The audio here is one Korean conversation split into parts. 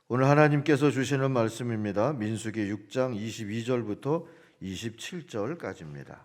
오늘 하나님께서 주시는 말씀입니다. 민수기 6장 22절부터 27절까지입니다.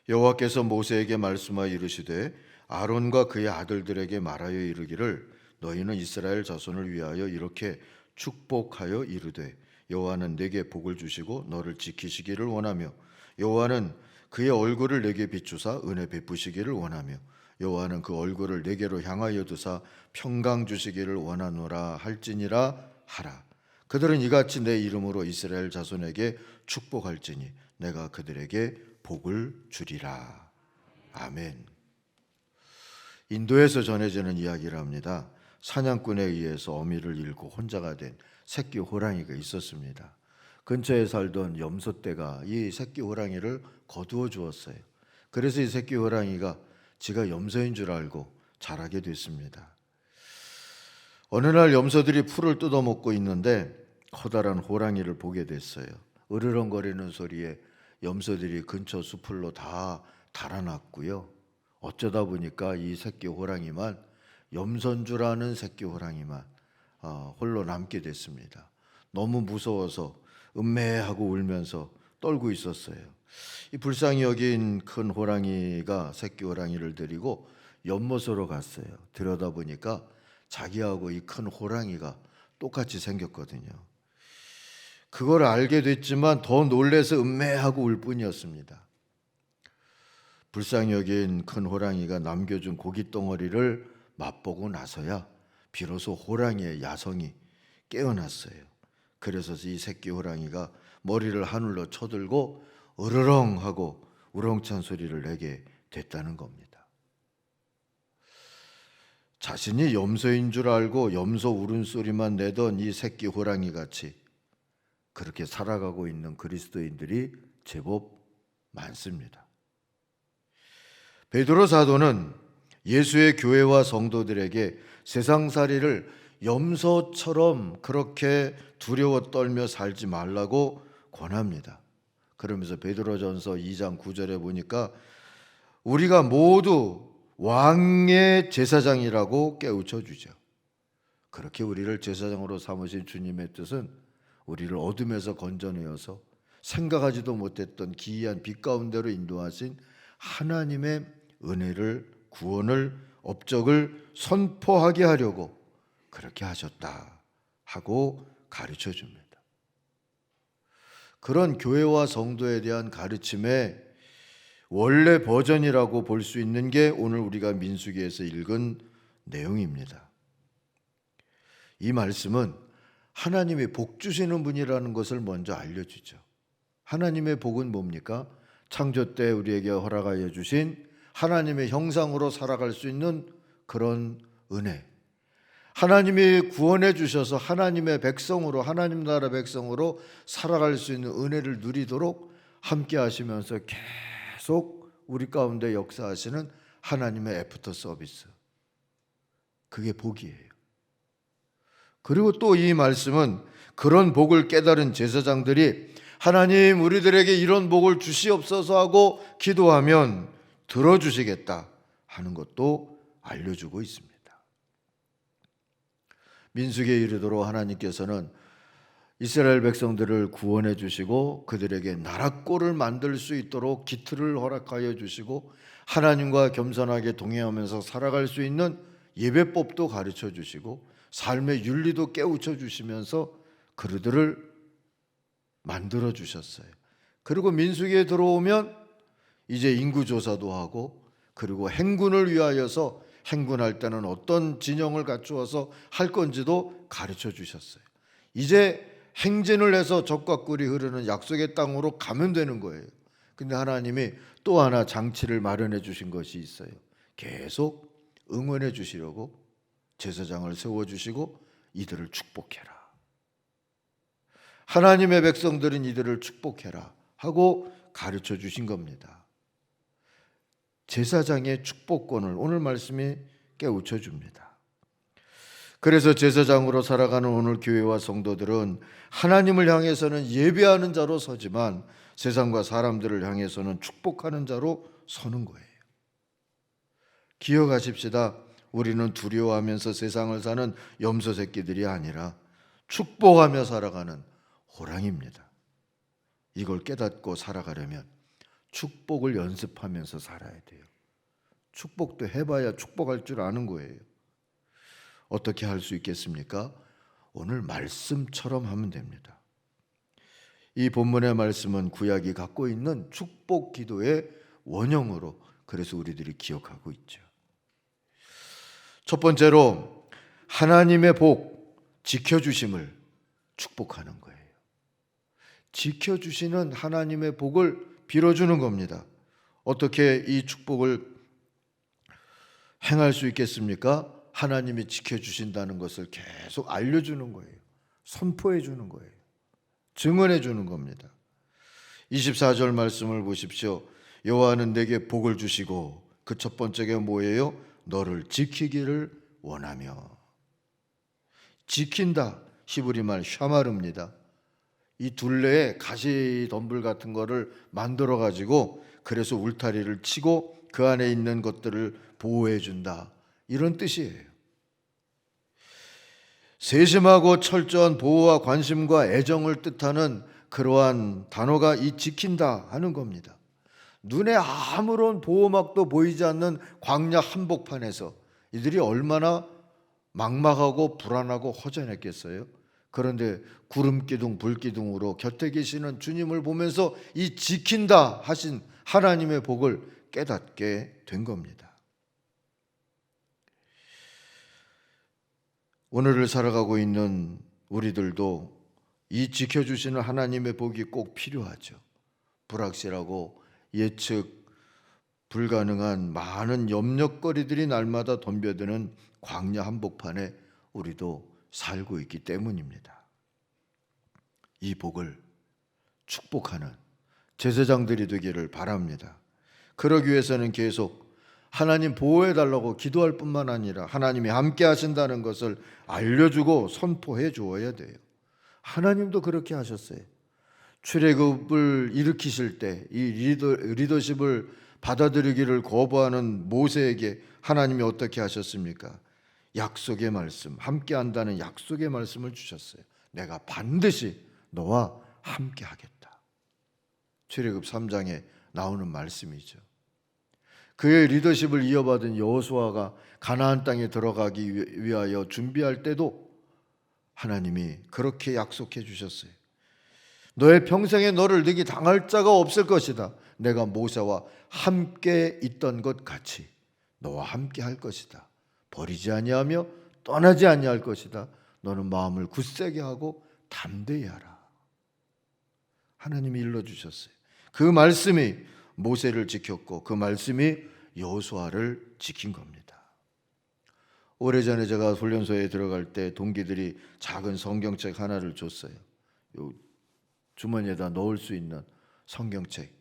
여호와께서 모세에게 말씀하여 이르시되 아론과 그의 아들들에게 말하여 이르기를 너희는 이스라엘 자손을 위하여 이렇게 축복하여 이르되 여호와는 내게 복을 주시고 너를 지키시기를 원하며 여호와는 그의 얼굴을 내게 비추사 은혜 베푸시기를 원하며 여호와는 그 얼굴을 내게로 향하여 두사 평강 주시기를 원하노라 할지니라 하라. 그들은 이같이 내 이름으로 이스라엘 자손에게 축복할지니 내가 그들에게 복을 주리라. 아멘. 인도에서 전해지는 이야기랍니다. 사냥꾼에 의해서 어미를 잃고 혼자가 된 새끼 호랑이가 있었습니다. 근처에 살던 염소떼가 이 새끼 호랑이를 거두어 주었어요. 그래서 이 새끼 호랑이가 지가 염소인 줄 알고 자라게 됐습니다. 어느 날 염소들이 풀을 뜯어먹고 있는데 커다란 호랑이를 보게 됐어요. 으르렁거리는 소리에 염소들이 근처 수풀로 다 달아났고요. 어쩌다 보니까 이 새끼 호랑이만, 염소인 줄 아는 새끼 호랑이만 홀로 남게 됐습니다. 너무 무서워서 음매하고 울면서 떨고 있었어요. 이 불쌍히 여긴 큰 호랑이가 새끼 호랑이를 데리고 연못으로 갔어요. 들여다보니까 자기하고 이 큰 호랑이가 똑같이 생겼거든요. 그걸 알게 됐지만 더 놀래서 음매하고 울 뿐이었습니다. 불쌍히 여긴 큰 호랑이가 남겨준 고기 덩어리를 맛보고 나서야 비로소 호랑이의 야성이 깨어났어요. 그래서 이 새끼 호랑이가 머리를 하늘로 쳐들고 으르렁 하고 우렁찬 소리를 내게 됐다는 겁니다. 자신이 염소인 줄 알고 염소 울음소리만 내던 이 새끼 호랑이 같이 그렇게 살아가고 있는 그리스도인들이 제법 많습니다. 베드로 사도는 예수의 교회와 성도들에게 세상살이를 염소처럼 그렇게 두려워 떨며 살지 말라고 권합니다. 그러면서 베드로전서 2장 9절에 보니까 우리가 모두 왕의 제사장이라고 깨우쳐 주죠. 그렇게 우리를 제사장으로 삼으신 주님의 뜻은 우리를 어둠에서 건져내어서 생각하지도 못했던 기이한 빛 가운데로 인도하신 하나님의 은혜를, 구원을, 업적을 선포하게 하려고 그렇게 하셨다 하고 가르쳐 줍니다. 그런 교회와 성도에 대한 가르침의 원래 버전이라고 볼 수 있는 게 오늘 우리가 민수기에서 읽은 내용입니다. 이 말씀은 하나님이 복 주시는 분이라는 것을 먼저 알려주죠. 하나님의 복은 뭡니까? 창조 때 우리에게 허락하여 주신 하나님의 형상으로 살아갈 수 있는 그런 은혜, 하나님이 구원해 주셔서 하나님의 백성으로, 하나님 나라 백성으로 살아갈 수 있는 은혜를 누리도록 함께 하시면서 계속 우리 가운데 역사하시는 하나님의 애프터 서비스, 그게 복이에요. 그리고 또 이 말씀은 그런 복을 깨달은 제사장들이 하나님 우리들에게 이런 복을 주시옵소서 하고 기도하면 들어주시겠다 하는 것도 알려주고 있습니다. 민수기에 이르도록 하나님께서는 이스라엘 백성들을 구원해 주시고 그들에게 나라꼴을 만들 수 있도록 기틀을 허락하여 주시고 하나님과 겸손하게 동행하면서 살아갈 수 있는 예배법도 가르쳐 주시고 삶의 윤리도 깨우쳐 주시면서 그들을 만들어 주셨어요. 그리고 민수기에 들어오면 이제 인구조사도 하고 그리고 행군을 위하여서 행군할 때는 어떤 진영을 갖추어서 할 건지도 가르쳐 주셨어요. 이제 행진을 해서 적과 꿀이 흐르는 약속의 땅으로 가면 되는 거예요. 근데 하나님이 또 하나 장치를 마련해 주신 것이 있어요. 계속 응원해 주시려고 제사장을 세워주시고 이들을 축복해라. 하나님의 백성들은 이들을 축복해라 하고 가르쳐 주신 겁니다. 제사장의 축복권을 오늘 말씀이 깨우쳐 줍니다. 그래서 제사장으로 살아가는 오늘 교회와 성도들은 하나님을 향해서는 예배하는 자로 서지만 세상과 사람들을 향해서는 축복하는 자로 서는 거예요. 기억하십시다. 우리는 두려워하면서 세상을 사는 염소 새끼들이 아니라 축복하며 살아가는 호랑이입니다. 이걸 깨닫고 살아가려면 축복을 연습하면서 살아야 돼요. 축복도 해봐야 축복할 줄 아는 거예요. 어떻게 할 수 있겠습니까? 오늘 말씀처럼 하면 됩니다. 이 본문의 말씀은 구약이 갖고 있는 축복 기도의 원형으로 그래서 우리들이 기억하고 있죠. 첫 번째로 하나님의 복, 지켜주심을 축복하는 거예요. 지켜주시는 하나님의 복을 빌어주는 겁니다. 어떻게 이 축복을 행할 수 있겠습니까? 하나님이 지켜주신다는 것을 계속 알려주는 거예요. 선포해 주는 거예요. 증언해 주는 겁니다. 24절 말씀을 보십시오. 여호와는 내게 복을 주시고 그 첫 번째가 뭐예요? 너를 지키기를 원하며. 지킨다, 히브리 말 샤마르입니다. 이 둘레에 가시 덤불 같은 거를 만들어 가지고 그래서 울타리를 치고 그 안에 있는 것들을 보호해 준다, 이런 뜻이에요. 세심하고 철저한 보호와 관심과 애정을 뜻하는 그러한 단어가 이 지킨다 하는 겁니다. 눈에 아무런 보호막도 보이지 않는 광야 한복판에서 이들이 얼마나 막막하고 불안하고 허전했겠어요. 그런데 구름기둥 불기둥으로 곁에 계시는 주님을 보면서 이 지킨다 하신 하나님의 복을 깨닫게 된 겁니다. 오늘을 살아가고 있는 우리들도 이 지켜주시는 하나님의 복이 꼭 필요하죠. 불확실하고 예측 불가능한 많은 염려거리들이 날마다 덤벼드는 광야 한복판에 우리도 살고 있기 때문입니다. 이 복을 축복하는 제사장들이 되기를 바랍니다. 그러기 위해서는 계속 하나님 보호해달라고 기도할 뿐만 아니라 하나님이 함께 하신다는 것을 알려주고 선포해 주어야 돼요. 하나님도 그렇게 하셨어요. 출애굽을 일으키실 때 이 리더십을 받아들이기를 거부하는 모세에게 하나님이 어떻게 하셨습니까? 약속의 말씀, 함께 한다는 약속의 말씀을 주셨어요. 내가 반드시 너와 함께 하겠다. 출애굽 3장에 나오는 말씀이죠. 그의 리더십을 이어받은 여호수아가 가나안 땅에 들어가기 위하여 준비할 때도 하나님이 그렇게 약속해 주셨어요. 너의 평생에 너를 능히 당할 자가 없을 것이다. 내가 모세와 함께 있던 것 같이 너와 함께 할 것이다. 버리지 아니하며 떠나지 아니할 것이다. 너는 마음을 굳세게 하고 담대히 하라. 하나님이 일러주셨어요. 그 말씀이 모세를 지켰고 그 말씀이 여호수아를 지킨 겁니다. 오래전에 제가 훈련소에 들어갈 때 동기들이 작은 성경책 하나를 줬어요. 요 주머니에다 넣을 수 있는 성경책.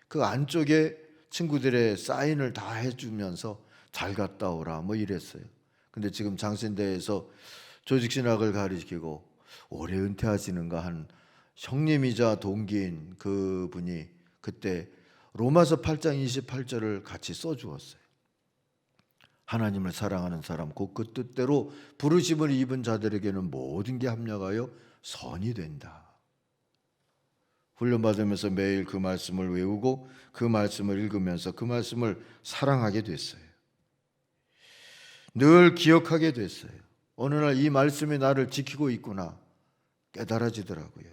그 안쪽에 친구들의 사인을 다 해주면서 잘 갔다 오라 뭐 이랬어요. 근데 지금 장신대에서 조직신학을 가르치고 올해 은퇴하시는가 한 형님이자 동기인 그분이 그때 로마서 8장 28절을 같이 써주었어요. 하나님을 사랑하는 사람 곧 그 뜻대로 부르심을 입은 자들에게는 모든 게 합력하여 선이 된다. 훈련받으면서 매일 그 말씀을 외우고 그 말씀을 읽으면서 그 말씀을 사랑하게 됐어요. 늘 기억하게 됐어요. 어느 날 이 말씀이 나를 지키고 있구나 깨달아지더라고요.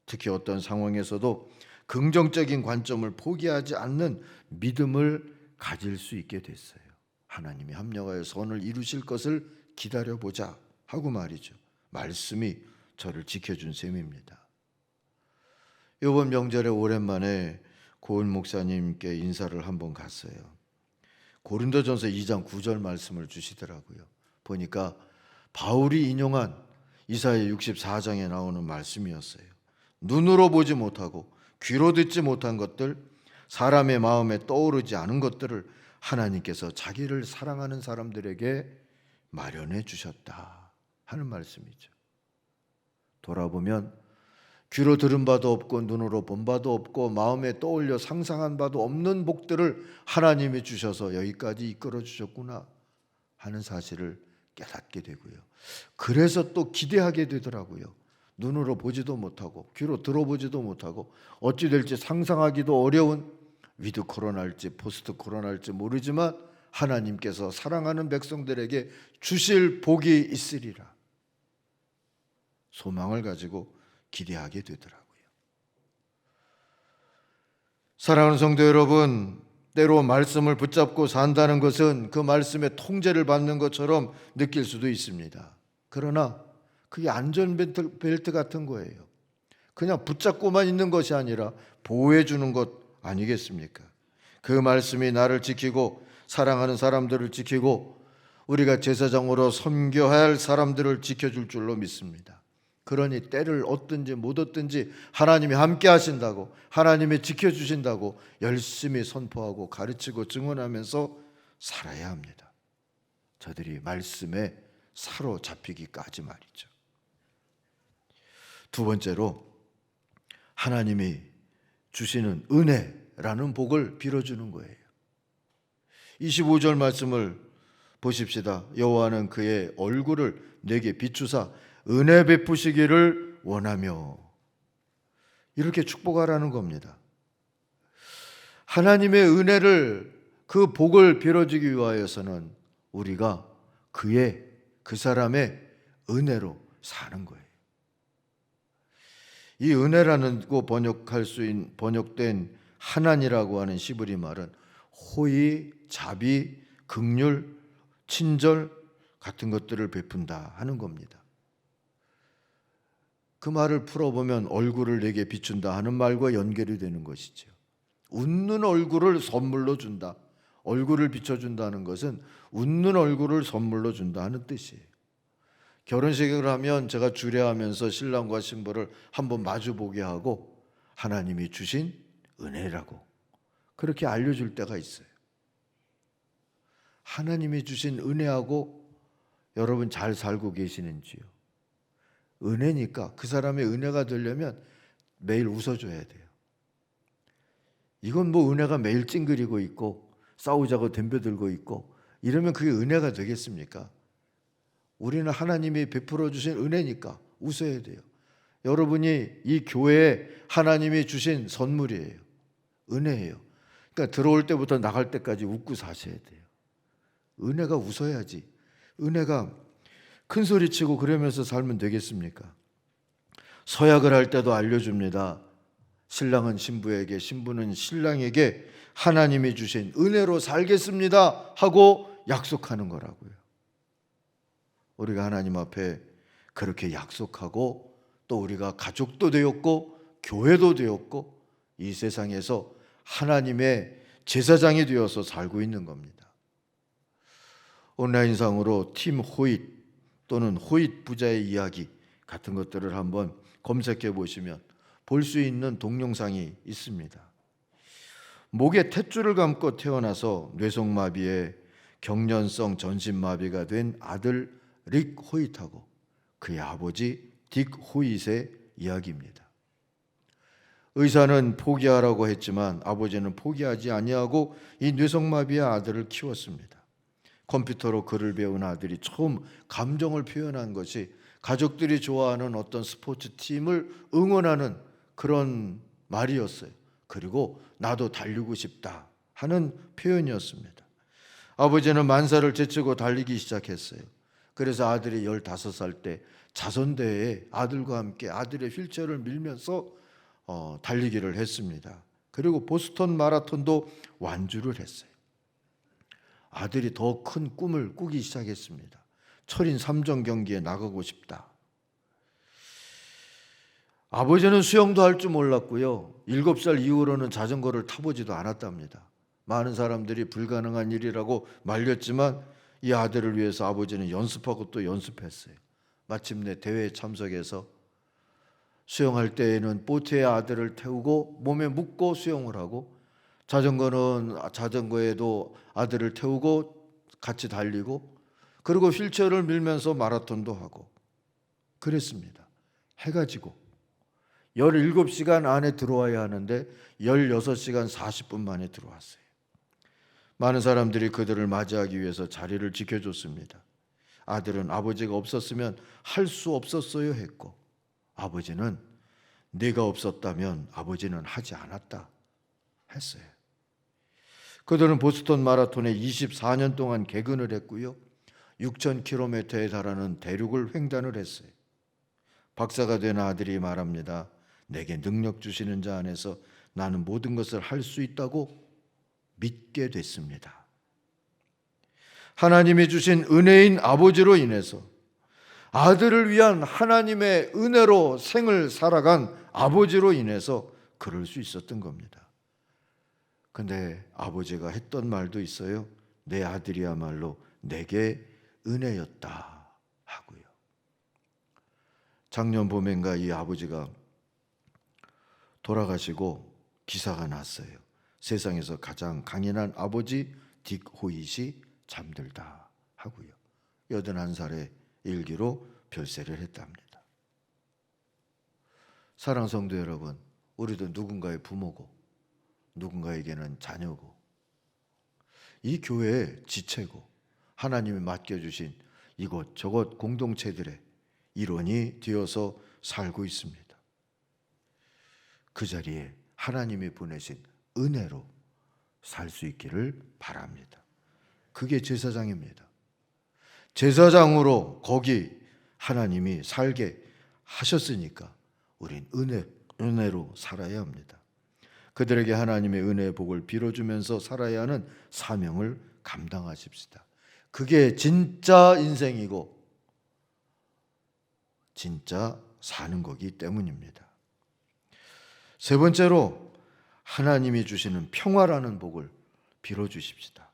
특히 어떤 상황에서도 긍정적인 관점을 포기하지 않는 믿음을 가질 수 있게 됐어요. 하나님이 합력하여 선을 이루실 것을 기다려보자 하고 말이죠. 말씀이 저를 지켜준 셈입니다. 이번 명절에 오랜만에 고은 목사님께 인사를 한번 갔어요. 고린도전서 2장 9절 말씀을 주시더라고요. 보니까 바울이 인용한 이사야 64장에 나오는 말씀이었어요. 눈으로 보지 못하고 귀로 듣지 못한 것들, 사람의 마음에 떠오르지 않은 것들을 하나님께서 자기를 사랑하는 사람들에게 마련해 주셨다 하는 말씀이죠. 돌아보면 귀로 들은 바도 없고 눈으로 본 바도 없고 마음에 떠올려 상상한 바도 없는 복들을 하나님이 주셔서 여기까지 이끌어 주셨구나 하는 사실을 깨닫게 되고요. 그래서 또 기대하게 되더라고요. 눈으로 보지도 못하고 귀로 들어보지도 못하고 어찌 될지 상상하기도 어려운 위드 코로나일지 포스트 코로나일지 모르지만 하나님께서 사랑하는 백성들에게 주실 복이 있으리라 소망을 가지고 기대하게 되더라고요. 사랑하는 성도 여러분, 때로 말씀을 붙잡고 산다는 것은 그 말씀의 통제를 받는 것처럼 느낄 수도 있습니다. 그러나 그게 안전벨트 같은 거예요. 그냥 붙잡고만 있는 것이 아니라 보호해 주는 것 아니겠습니까? 그 말씀이 나를 지키고 사랑하는 사람들을 지키고 우리가 제사장으로 섬겨야 할 사람들을 지켜줄 줄로 믿습니다. 그러니 때를 얻든지 못 얻든지 하나님이 함께 하신다고, 하나님이 지켜주신다고 열심히 선포하고 가르치고 증언하면서 살아야 합니다. 저들이 말씀에 사로잡히기까지 말이죠. 두 번째로 하나님이 주시는 은혜라는 복을 빌어주는 거예요. 25절 말씀을 보십시다. 여호와는 그의 얼굴을 내게 비추사 은혜 베푸시기를 원하며, 이렇게 축복하라는 겁니다. 하나님의 은혜를, 그 복을 빌어주기 위하여서는 우리가 그 사람의 은혜로 사는 거예요. 이 은혜라는 거 번역된 하나니라고 하는 시브리 말은 호의, 자비, 긍휼, 친절 같은 것들을 베푼다 하는 겁니다. 그 말을 풀어보면 얼굴을 내게 비춘다 하는 말과 연결이 되는 것이죠. 웃는 얼굴을 선물로 준다. 얼굴을 비춰준다는 것은 웃는 얼굴을 선물로 준다 하는 뜻이에요. 결혼식을 하면 제가 주례하면서 신랑과 신부를 한번 마주보게 하고 하나님이 주신 은혜라고 그렇게 알려줄 때가 있어요. 하나님이 주신 은혜하고 여러분 잘 살고 계시는지요? 은혜니까 그 사람의 은혜가 되려면 매일 웃어줘야 돼요. 이건 뭐 은혜가 매일 찡그리고 있고 싸우자고 덤벼들고 있고 이러면 그게 은혜가 되겠습니까? 우리는 하나님이 베풀어 주신 은혜니까 웃어야 돼요. 여러분이 이 교회에 하나님이 주신 선물이에요. 은혜예요. 그러니까 들어올 때부터 나갈 때까지 웃고 사셔야 돼요. 은혜가 웃어야지. 은혜가 큰 소리 치고 그러면서 살면 되겠습니까? 서약을 할 때도 알려줍니다. 신랑은 신부에게, 신부는 신랑에게 하나님이 주신 은혜로 살겠습니다 하고 약속하는 거라고요. 우리가 하나님 앞에 그렇게 약속하고 또 우리가 가족도 되었고 교회도 되었고 이 세상에서 하나님의 제사장이 되어서 살고 있는 겁니다. 온라인상으로 팀 호잇 또는 호잇 부자의 이야기 같은 것들을 한번 검색해 보시면 볼 수 있는 동영상이 있습니다. 목에 탯줄을 감고 태어나서 뇌성마비에 경련성 전신마비가 된 아들 릭 호잇하고 그의 아버지 딕 호잇의 이야기입니다. 의사는 포기하라고 했지만 아버지는 포기하지 아니하고 이 뇌성마비의 아들을 키웠습니다. 컴퓨터로 글을 배운 아들이 처음 감정을 표현한 것이 가족들이 좋아하는 어떤 스포츠 팀을 응원하는 그런 말이었어요. 그리고 나도 달리고 싶다 하는 표현이었습니다. 아버지는 만사를 제치고 달리기 시작했어요. 그래서 아들이 15살 때 자선대회에 아들과 함께 아들의 휠체어를 밀면서 달리기를 했습니다. 그리고 보스턴 마라톤도 완주를 했어요. 아들이 더 큰 꿈을 꾸기 시작했습니다. 철인 3종 경기에 나가고 싶다. 아버지는 수영도 할 줄 몰랐고요. 7살 이후로는 자전거를 타보지도 않았답니다. 많은 사람들이 불가능한 일이라고 말렸지만 이 아들을 위해서 아버지는 연습하고 또 연습했어요. 마침내 대회에 참석해서 수영할 때에는 보트에 아들을 태우고 몸에 묶고 수영을 하고 자전거에도 아들을 태우고 같이 달리고 그리고 휠체어를 밀면서 마라톤도 하고 그랬습니다. 해가 지고 17시간 안에 들어와야 하는데 16시간 40분 만에 들어왔어요. 많은 사람들이 그들을 맞이하기 위해서 자리를 지켜줬습니다. 아들은 아버지가 없었으면 할 수 없었어요 했고, 아버지는 네가 없었다면 아버지는 하지 않았다 했어요. 그들은 보스턴 마라톤에 24년 동안 개근을 했고요, 6,000km에 달하는 대륙을 횡단을 했어요. 박사가 된 아들이 말합니다. 내게 능력 주시는 자 안에서 나는 모든 것을 할 수 있다고 믿게 됐습니다. 하나님이 주신 은혜인 아버지로 인해서, 아들을 위한 하나님의 은혜로 생을 살아간 아버지로 인해서 그럴 수 있었던 겁니다. 근데 아버지가 했던 말도 있어요. 내 아들이야말로 내게 은혜였다 하고요. 작년 봄엔가 이 아버지가 돌아가시고 기사가 났어요. 세상에서 가장 강인한 아버지 딕 호잇이 잠들다 하고요. 81살의 일기로 별세를 했답니다. 사랑하는 성도 여러분, 우리도 누군가의 부모고 누군가에게는 자녀고 이 교회의 지체고 하나님이 맡겨주신 이곳저곳 공동체들의 일원이 되어서 살고 있습니다. 그 자리에 하나님이 보내신 은혜로 살 수 있기를 바랍니다. 그게 제사장입니다. 제사장으로 거기 하나님이 살게 하셨으니까 우린 은혜로 살아야 합니다. 그들에게 하나님의 은혜의 복을 빌어주면서 살아야 하는 사명을 감당하십시다. 그게 진짜 인생이고 진짜 사는 거기 때문입니다. 세 번째로 하나님이 주시는 평화라는 복을 빌어주십시다.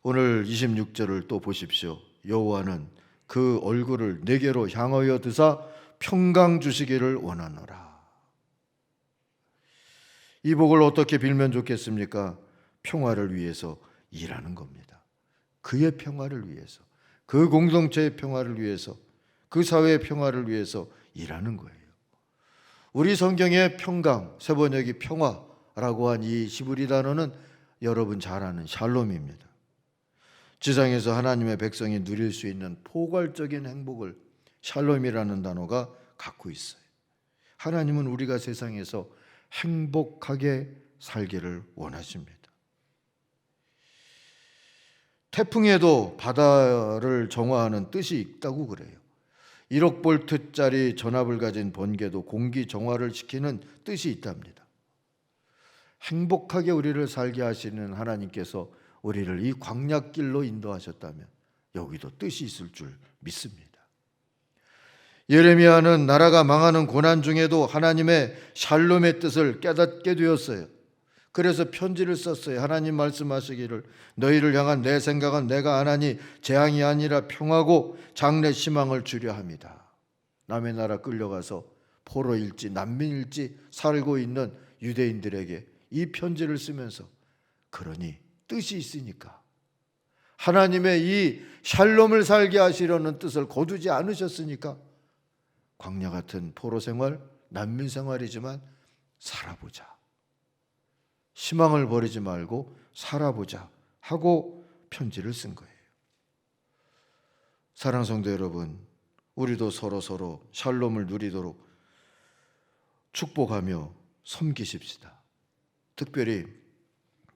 오늘 26절을 또 보십시오. 여호와는 그 얼굴을 내게로 향하여 드사 평강 주시기를 원하노라. 이 복을 어떻게 빌면 좋겠습니까? 평화를 위해서 일하는 겁니다. 그의 평화를 위해서, 그 공동체의 평화를 위해서, 그 사회의 평화를 위해서 일하는 거예요. 우리 성경의 평강, 세번역이 평화라고 한 이 히브리 단어는 여러분 잘 아는 샬롬입니다. 지상에서 하나님의 백성이 누릴 수 있는 포괄적인 행복을 샬롬이라는 단어가 갖고 있어요. 하나님은 우리가 세상에서 행복하게 살기를 원하십니다. 태풍에도 바다를 정화하는 뜻이 있다고 그래요. 1억 볼트짜리 전압을 가진 번개도 공기 정화를 시키는 뜻이 있답니다. 행복하게 우리를 살게 하시는 하나님께서 우리를 이 광야길로 인도하셨다면 여기도 뜻이 있을 줄 믿습니다. 예레미야는 나라가 망하는 고난 중에도 하나님의 샬롬의 뜻을 깨닫게 되었어요. 그래서 편지를 썼어요. 하나님 말씀하시기를 너희를 향한 내 생각은 내가 안 하니 재앙이 아니라 평화고 장래 희망을 주려 함이다. 남의 나라 끌려가서 포로일지 난민일지 살고 있는 유대인들에게 이 편지를 쓰면서 그러니 뜻이 있으니까 하나님의 이 샬롬을 살게 하시려는 뜻을 거두지 않으셨으니까 광야 같은 포로 생활, 난민 생활이지만 살아보자. 희망을 버리지 말고 살아보자 하고 편지를 쓴 거예요. 사랑하는 성도 여러분, 우리도 서로 샬롬을 누리도록 축복하며 섬기십시다. 특별히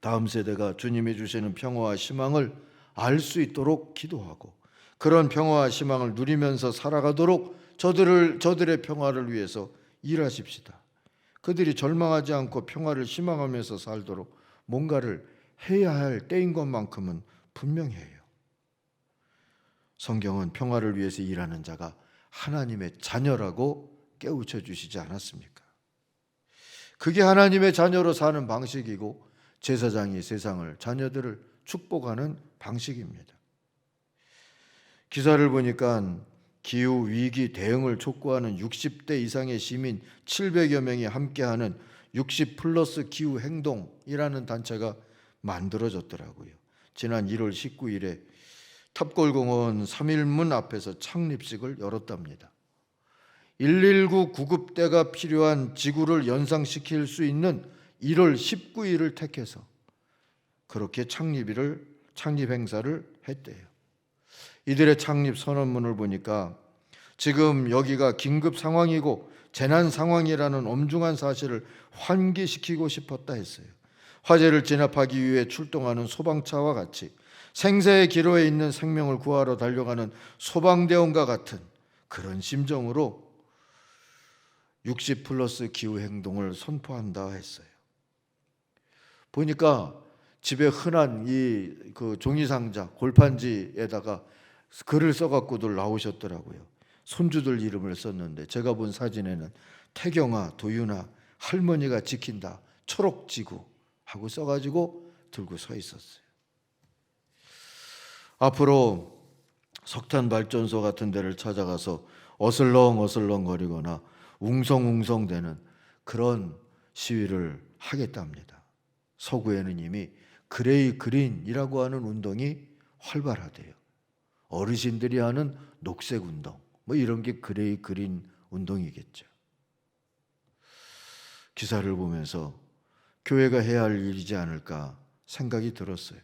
다음 세대가 주님이 주시는 평화와 희망을 알 수 있도록 기도하고 그런 평화와 희망을 누리면서 살아가도록 저들의 평화를 위해서 일하십시다. 그들이 절망하지 않고 평화를 희망하면서 살도록 뭔가를 해야 할 때인 것만큼은 분명해요. 성경은 평화를 위해서 일하는 자가 하나님의 자녀라고 깨우쳐 주시지 않았습니까? 그게 하나님의 자녀로 사는 방식이고 제사장이 세상을, 자녀들을 축복하는 방식입니다. 기사를 보니까 기후 위기 대응을 촉구하는 60대 이상의 시민 700여 명이 함께하는 60+ 기후 행동이라는 단체가 만들어졌더라고요. 지난 1월 19일에 탑골공원 3일문 앞에서 창립식을 열었답니다. 119 구급대가 필요한 지구를 연상시킬 수 있는 1월 19일을 택해서 그렇게 창립 행사를 했대요. 이들의 창립 선언문을 보니까 지금 여기가 긴급 상황이고 재난 상황이라는 엄중한 사실을 환기시키고 싶었다 했어요. 화재를 진압하기 위해 출동하는 소방차와 같이 생사의 기로에 있는 생명을 구하러 달려가는 소방대원과 같은 그런 심정으로 60+ 기후행동을 선포한다 했어요. 보니까 집에 흔한 그 종이상자, 골판지에다가 글을 써갖고들 나오셨더라고요. 손주들 이름을 썼는데 제가 본 사진에는 태경아, 도윤아, 할머니가 지킨다, 초록지구 하고 써가지고 들고 서 있었어요. 앞으로 석탄 발전소 같은 데를 찾아가서 어슬렁어슬렁 거리거나 웅성웅성대는 그런 시위를 하겠답니다. 서구에는 이미 그레이 그린이라고 하는 운동이 활발하대요. 어르신들이 하는 녹색 운동, 뭐 이런 게 그레이 그린 운동이겠죠. 기사를 보면서 교회가 해야 할 일이지 않을까 생각이 들었어요.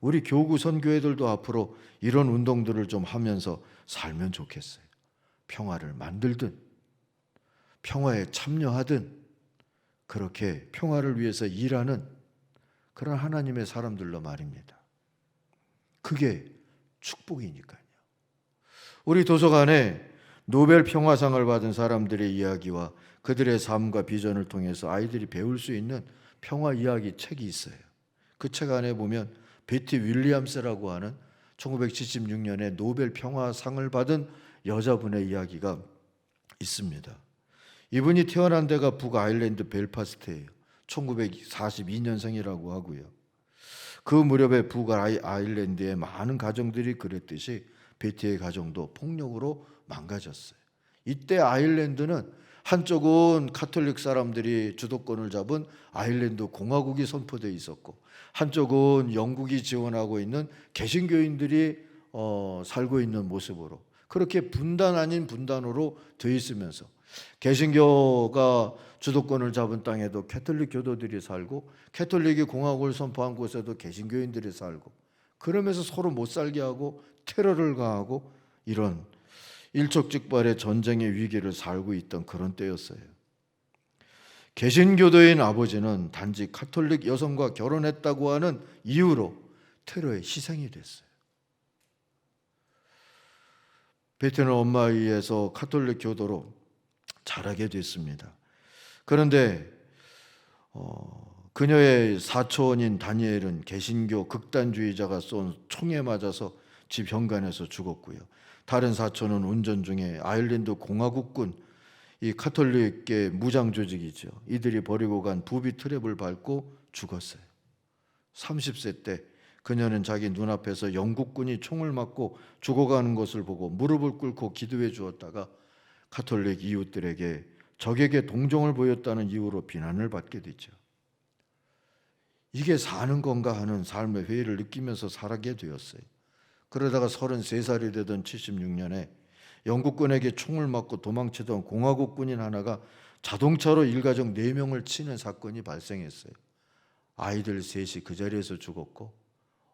우리 교구 선교회들도 앞으로 이런 운동들을 좀 하면서 살면 좋겠어요. 평화를 만들든 평화에 참여하든 그렇게 평화를 위해서 일하는 그런 하나님의 사람들로 말입니다. 그게 축복이니까요. 우리 도서관에 노벨 평화상을 받은 사람들의 이야기와 그들의 삶과 비전을 통해서 아이들이 배울 수 있는 평화 이야기 책이 있어요. 그 책 안에 보면 베티 윌리엄스라고 하는 1976년에 노벨 평화상을 받은 여자분의 이야기가 있습니다. 이분이 태어난 데가 북아일랜드 벨파스트예요. 1942년생이라고 하고요. 그 무렵에 북아일랜드의 많은 가정들이 그랬듯이 베티의 가정도 폭력으로 망가졌어요. 이때 아일랜드는 한쪽은 카톨릭 사람들이 주도권을 잡은 아일랜드 공화국이 선포되어 있었고 한쪽은 영국이 지원하고 있는 개신교인들이 살고 있는 모습으로 그렇게 분단 아닌 분단으로 되어 있으면서 개신교가 주도권을 잡은 땅에도 캐톨릭 교도들이 살고 캐톨릭이 공화국을 선포한 곳에도 개신교인들이 살고 그러면서 서로 못 살게 하고 테러를 가하고 이런 일촉즉발의 전쟁의 위기를 살고 있던 그런 때였어요. 개신교도인 아버지는 단지 카톨릭 여성과 결혼했다고 하는 이유로 테러의 희생이 됐어요. 베티는 엄마에 의해서 카톨릭 교도로 자라게 됐습니다. 그런데 그녀의 사촌인 다니엘은 개신교 극단주의자가 쏜 총에 맞아서 집 현관에서 죽었고요. 다른 사촌은 운전 중에 아일랜드 공화국군, 이 카톨릭계 무장 조직이죠. 이들이 버리고 간 부비 트랩을 밟고 죽었어요. 30세 때 그녀는 자기 눈앞에서 영국군이 총을 맞고 죽어가는 것을 보고 무릎을 꿇고 기도해 주었다가 카톨릭 이웃들에게 적에게 동정을 보였다는 이유로 비난을 받게 되죠. 이게 사는 건가 하는 삶의 회의를 느끼면서 살아게 되었어요. 그러다가 33살이 되던 76년에 영국군에게 총을 맞고 도망치던 공화국 군인 하나가 자동차로 일가족 4명을 치는 사건이 발생했어요. 아이들 셋이 그 자리에서 죽었고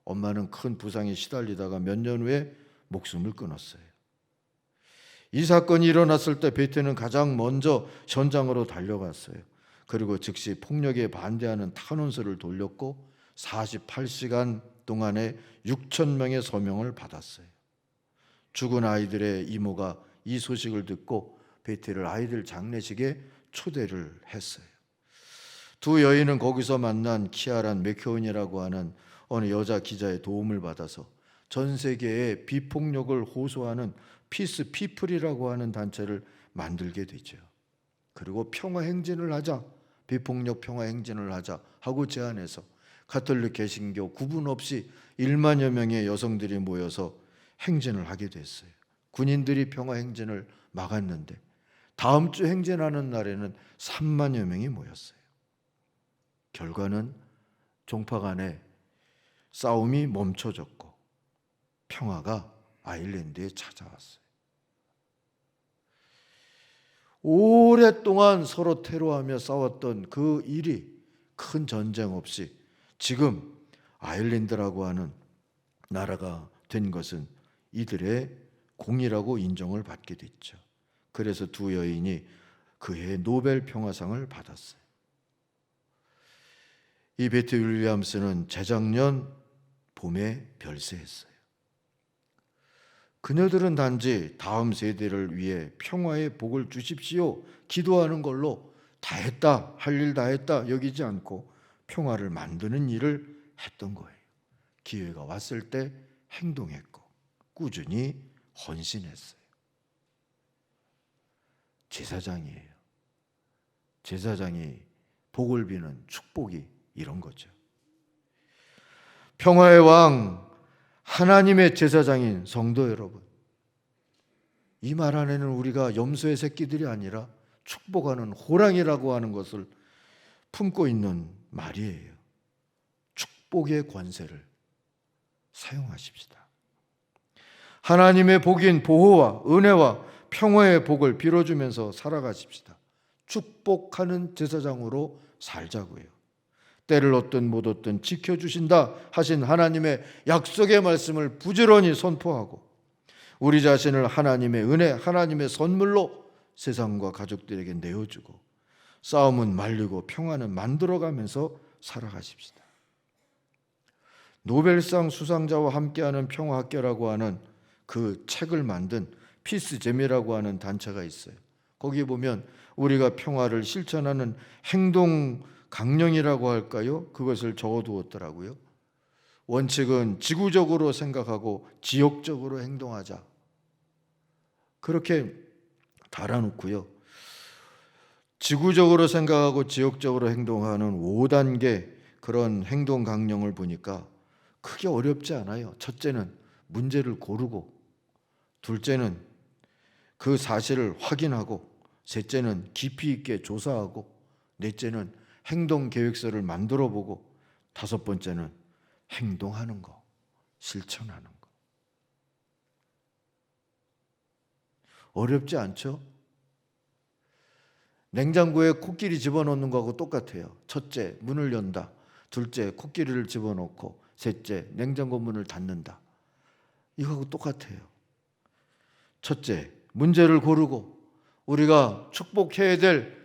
엄마는 큰 부상에 시달리다가 몇 년 후에 목숨을 끊었어요. 이 사건이 일어났을 때 베티는 가장 먼저 현장으로 달려갔어요. 그리고 즉시 폭력에 반대하는 탄원서를 돌렸고 48시간 동안에 6,000명의 서명을 받았어요. 죽은 아이들의 이모가 이 소식을 듣고 베티를 아이들 장례식에 초대를 했어요. 두 여인은 거기서 만난 키아란 맥케온이라고 하는 어느 여자 기자의 도움을 받아서 전 세계에 비폭력을 호소하는 피스 피플이라고 하는 단체를 만들게 되죠. 그리고 평화 행진을 하자, 비폭력 평화 행진을 하자 하고 제안해서 가톨릭 개신교 구분 없이 1만여 명의 여성들이 모여서 행진을 하게 됐어요. 군인들이 평화 행진을 막았는데 다음 주 행진하는 날에는 3만여 명이 모였어요. 결과는 종파 간의 싸움이 멈춰졌고 평화가 아일랜드에 찾아왔어요. 오랫동안 서로 테러하며 싸웠던 그 일이 큰 전쟁 없이 지금 아일랜드라고 하는 나라가 된 것은 이들의 공이라고 인정을 받게 됐죠. 그래서 두 여인이 그해 노벨 평화상을 받았어요. 이 베티 윌리엄스는 재작년 봄에 별세했어요. 그녀들은 단지 다음 세대를 위해 평화의 복을 주십시오 기도하는 걸로 다 했다, 할 일 다 했다 여기지 않고 평화를 만드는 일을 했던 거예요. 기회가 왔을 때 행동했고 꾸준히 헌신했어요. 제사장이에요. 제사장이 복을 비는 축복이 이런 거죠. 평화의 왕 하나님의 제사장인 성도 여러분, 이 말 안에는 우리가 염소의 새끼들이 아니라 축복하는 호랑이라고 하는 것을 품고 있는 말이에요. 축복의 권세를 사용하십시다. 하나님의 복인 보호와 은혜와 평화의 복을 빌어주면서 살아가십시다. 축복하는 제사장으로 살자고요. 때를 얻든 못 얻든 지켜주신다 하신 하나님의 약속의 말씀을 부지런히 선포하고 우리 자신을 하나님의 은혜, 하나님의 선물로 세상과 가족들에게 내어주고 싸움은 말리고 평화는 만들어가면서 살아가십시다. 노벨상 수상자와 함께하는 평화학교라고 하는 그 책을 만든 피스잼이라고 하는 단체가 있어요. 거기 보면 우리가 평화를 실천하는 행동 강령이라고 할까요? 그것을 적어두었더라고요. 원칙은 지구적으로 생각하고 지역적으로 행동하자. 그렇게 달아놓고요. 지구적으로 생각하고 지역적으로 행동하는 5단계 그런 행동 강령을 보니까 크게 어렵지 않아요. 첫째는 문제를 고르고, 둘째는 그 사실을 확인하고, 셋째는 깊이 있게 조사하고, 넷째는 행동 계획서를 만들어 보고, 다섯 번째는 행동하는 거, 실천하는 거. 어렵지 않죠? 냉장고에 코끼리 집어넣는 거하고 똑같아요. 첫째, 문을 연다. 둘째, 코끼리를 집어넣고, 셋째, 냉장고 문을 닫는다. 이거하고 똑같아요. 첫째, 문제를 고르고 우리가 축복해야 될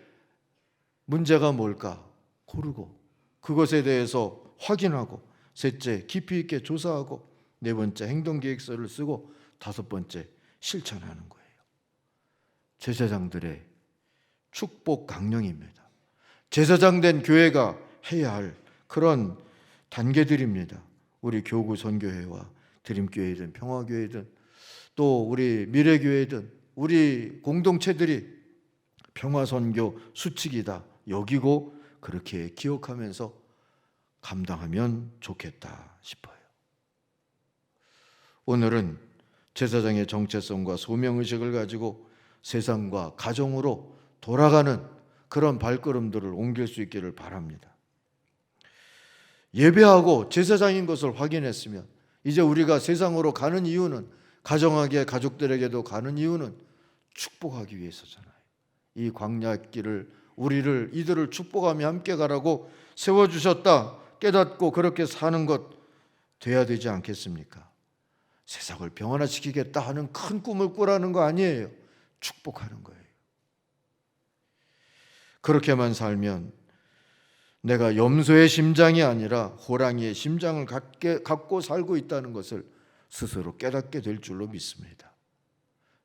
문제가 뭘까? 고르고 그것에 대해서 확인하고, 셋째, 깊이 있게 조사하고, 네 번째, 행동계획서를 쓰고, 다섯 번째, 실천하는 거예요. 제사장들의 축복 강령입니다. 제사장 된 교회가 해야 할 그런 단계들입니다. 우리 교구 선교회와 드림교회든 평화교회든 또 우리 미래교회든 우리 공동체들이 평화선교 수칙이다 여기고 그렇게 기억하면서 감당하면 좋겠다 싶어요. 오늘은 제사장의 정체성과 소명의식을 가지고 세상과 가정으로 돌아가는 그런 발걸음들을 옮길 수 있기를 바랍니다. 예배하고 제사장인 것을 확인했으면 이제 우리가 세상으로 가는 이유는, 가정에게 가족들에게도 가는 이유는 축복하기 위해서잖아요. 이 광야길을 우리를 이들을 축복하며 함께 가라고 세워주셨다 깨닫고 그렇게 사는 것 돼야 되지 않겠습니까? 세상을 평안화시키겠다 하는 큰 꿈을 꾸라는 거 아니에요. 축복하는 거예요. 그렇게만 살면 내가 염소의 심장이 아니라 호랑이의 심장을 갖고 살고 있다는 것을 스스로 깨닫게 될 줄로 믿습니다.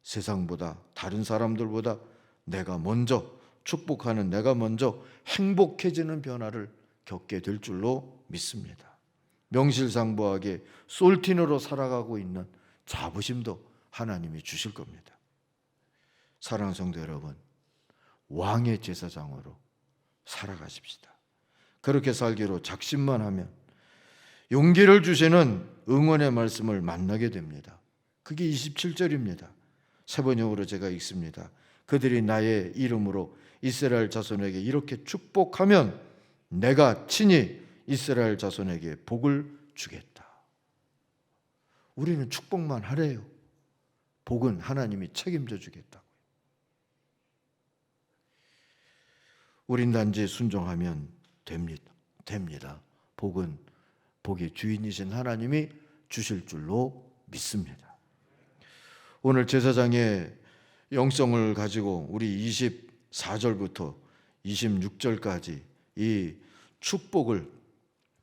세상보다, 다른 사람들보다 내가 먼저 축복하는, 내가 먼저 행복해지는 변화를 겪게 될 줄로 믿습니다. 명실상부하게 솔틴으로 살아가고 있는 자부심도 하나님이 주실 겁니다. 사랑하는 성도 여러분, 왕의 제사장으로 살아가십시다. 그렇게 살기로 작심만 하면 용기를 주시는 응원의 말씀을 만나게 됩니다. 그게 27절입니다. 세 번역으로 제가 읽습니다. 그들이 나의 이름으로 이스라엘 자손에게 이렇게 축복하면 내가 친히 이스라엘 자손에게 복을 주겠다. 우리는 축복만 하래요. 복은 하나님이 책임져 주겠다고요. 우린 단지 순종하면 됩니다. 복은 복의 주인이신 하나님이 주실 줄로 믿습니다. 오늘 제사장의 영성을 가지고 우리 24절부터 26절까지 이 축복을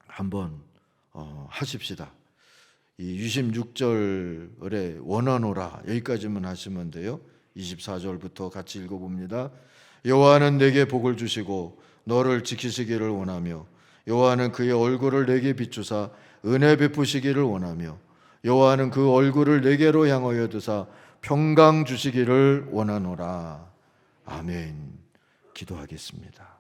한번 하십시다. 이 26절에 원하노라 여기까지만 하시면 돼요. 24절부터 같이 읽어봅니다. 여호와는 내게 복을 주시고 너를 지키시기를 원하며 여호와는 그의 얼굴을 내게 비추사 은혜 베푸시기를 원하며 여호와는 그 얼굴을 내게로 향하여 드사 평강 주시기를 원하노라. 아멘. 기도하겠습니다.